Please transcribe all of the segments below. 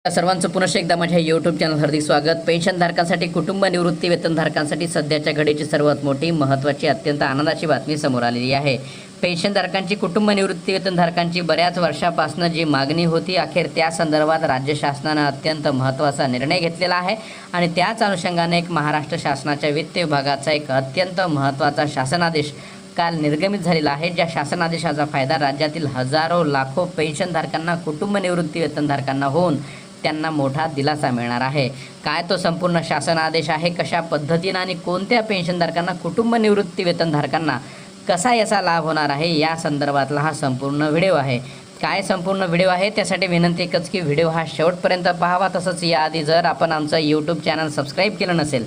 सर्वांचं पुनश्च एकदा माझ्या यूट्यूब चॅनल हार्दिक स्वागत। पेन्शनधारकांसाठी कुटुंब निवृत्ती वेतनधारकांसाठी सध्याच्या घडीची सर्वात मोठी महत्त्वाची अत्यंत आनंदाची बातमी समोर आलेली आहे। पेन्शनधारकांची कुटुंब निवृत्ती वेतनधारकांची बऱ्याच वर्षापासून जी मागणी होती, अखेर त्या संदर्भात राज्य शासनाने अत्यंत महत्त्वाचा निर्णय घेतलेला आहे आणि त्याच अनुषंगाने एक महाराष्ट्र शासनाच्या वित्त विभागाचा एक अत्यंत महत्त्वाचा शासनादेश काल निर्गमित झालेला आहे। ज्या शासनादेशाचा फायदा राज्यातील हजारो लाखो पेन्शनधारकांना कुटुंब निवृत्ती वेतनधारकांना होऊन त्यांना मोठा दिलासा मिळणार आहे। काय तो संपूर्ण शासन आदेश आहे, कशा पद्धतीने आणि कोणत्या पेन्शनधारकांना कुटुंब निवृत्ती वेतनधारकांना कसा याचा लाभ होणार आहे, या संदर्भातला हा संपूर्ण व्हिडिओ आहे। काय संपूर्ण व्हिडिओ आहे त्यासाठी विनंती एकच की व्हिडिओ हा शेवटपर्यंत पाहावा। तसंच याआधी जर आपण आमचं यूट्यूब चॅनल सबस्क्राईब केलं नसेल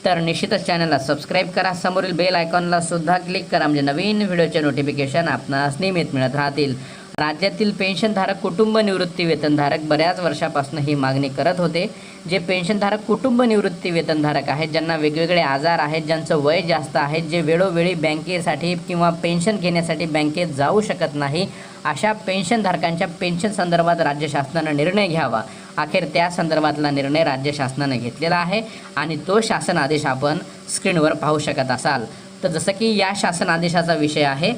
तर निश्चितच चॅनलला सबस्क्राईब करा, समोरील बेल आयकॉनला सुद्धा क्लिक करा, म्हणजे नवीन व्हिडिओचे नोटिफिकेशन आपणास नियमित मिळत राहतील। राज्यातील पेन्शनधारक कुटुंब निवृत्ती वेतनधारक बऱ्याच वर्षापासून ही मागणी करत होते। जे पेन्शनधारक कुटुंब निवृत्ती वेतनधारक आहेत, ज्यांना वेगवेगळे आजार आहेत, ज्यांचं वय जास्त आहे, जे वेळोवेळी बँकेसाठी किंवा पेन्शन घेण्यासाठी बँकेत जाऊ शकत नाही, अशा पेन्शनधारकांच्या पेन्शन संदर्भात राज्य शासनाने निर्णय घ्यावा। अखेर त्या संदर्भातला निर्णय राज्य शासनाने घेतलेला आहे आणि तो शासन आदेश आपण स्क्रीनवर पाहू शकत असाल। तर जसं की या शासन आदेशाचा विषय आहे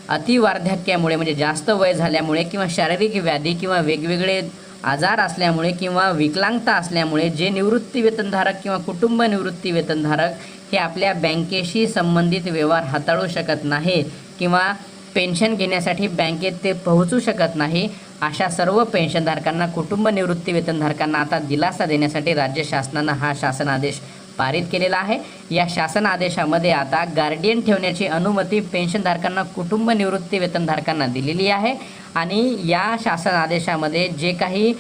अतिवार्धक्यामुळे, म्हणजे जास्त वय झाल्यामुळे किंवा शारीरिक व्याधी किंवा वेगवेगळे आजार असल्यामुळे किंवा विकलांगता असल्यामुळे जे निवृत्ती वेतनधारक किंवा कुटुंब निवृत्ती वेतनधारक हे आपल्या बँकेशी संबंधित व्यवहार हाताळू शकत नाही किंवा पेन्शन घेण्यासाठी बँकेत ते पोहोचू शकत नाही, अशा सर्व पेन्शनधारकांना कुटुंब निवृत्ती वेतनधारकांना आता दिलासा देण्यासाठी राज्य शासनाने हा शासन आदेश पारित केलेला आहे। या शासन आदेशामध्ये आता गार्डियन ठेवण्याची अनुमती पेन्शनधारकांना कुटुंब निवृत्ती वेतनधारकांना दिलेली आहे आणि या शासन आदेशामध्ये जे काही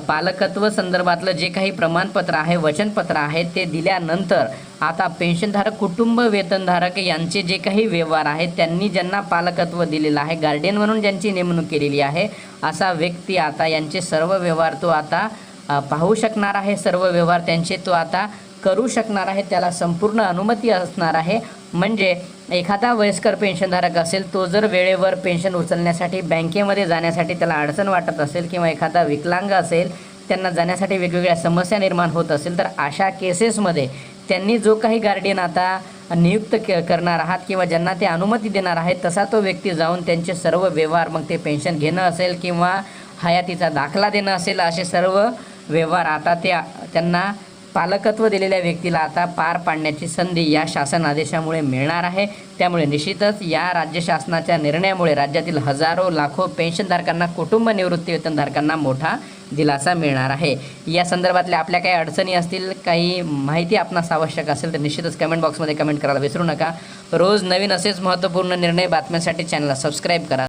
पालकत्व संदर्भातलं जे काही प्रमाणपत्र आहे, वचनपत्र आहे, ते दिल्यानंतर आता पेन्शनधारक कुटुंब वेतनधारक यांचे जे काही व्यवहार आहेत, त्यांनी ज्यांना पालकत्व दिलेलं आहे, गार्डियन म्हणून ज्यांची नेमणूक केलेली आहे, असा व्यक्ती आता यांचे सर्व व्यवहार तो आता पाहू शकणार आहे। सर्व व्यवहार त्यांचे तो आता करू शकणार आहे, त्याला संपूर्ण अनुमती असणार आहे। म्हणजे एखादा वयस्कर पेन्शनधारक असेल, तो जर वेळेवर पेन्शन उचलण्यासाठी बँकेमध्ये जाण्यासाठी त्याला अडचण वाटत असेल किंवा एखादा विकलांग असेल, त्यांना जाण्यासाठी वेगवेगळ्या समस्या निर्माण होत असेल, तर अशा केसेसमध्ये त्यांनी जो काही गार्डियन आता नियुक्त करणार आहात किंवा ज्यांना ते अनुमती देणार आहेत, तसा तो व्यक्ती जाऊन त्यांचे सर्व व्यवहार, मग ते पेन्शन घेणं असेल किंवा हयातीचा दाखला देणं असेल, असे सर्व व्यवहार आता त्यांना पालकत्व दिलेल्या व्यक्तीला आता पार पाडण्याची संधी या शासन आदेशामुळे मिळणार आहे। त्यामुळे निश्चितच या राज्य शासनाच्या निर्णयामुळे राज्यातील हजारो लाखो पेन्शनधारकांना कुटुंब निवृत्ती वेतनधारकांना मोठा दिलासा मिळणार आहे। या संदर्भातल्या आपल्या काही अडचणी असतील, काही माहिती आपणास आवश्यक असेल तर निश्चितच कमेंट बॉक्समध्ये कमेंट करायला विसरू नका। रोज नवीन असेच महत्त्वपूर्ण निर्णय बातम्यांसाठी चॅनलला सबस्क्राईब करा।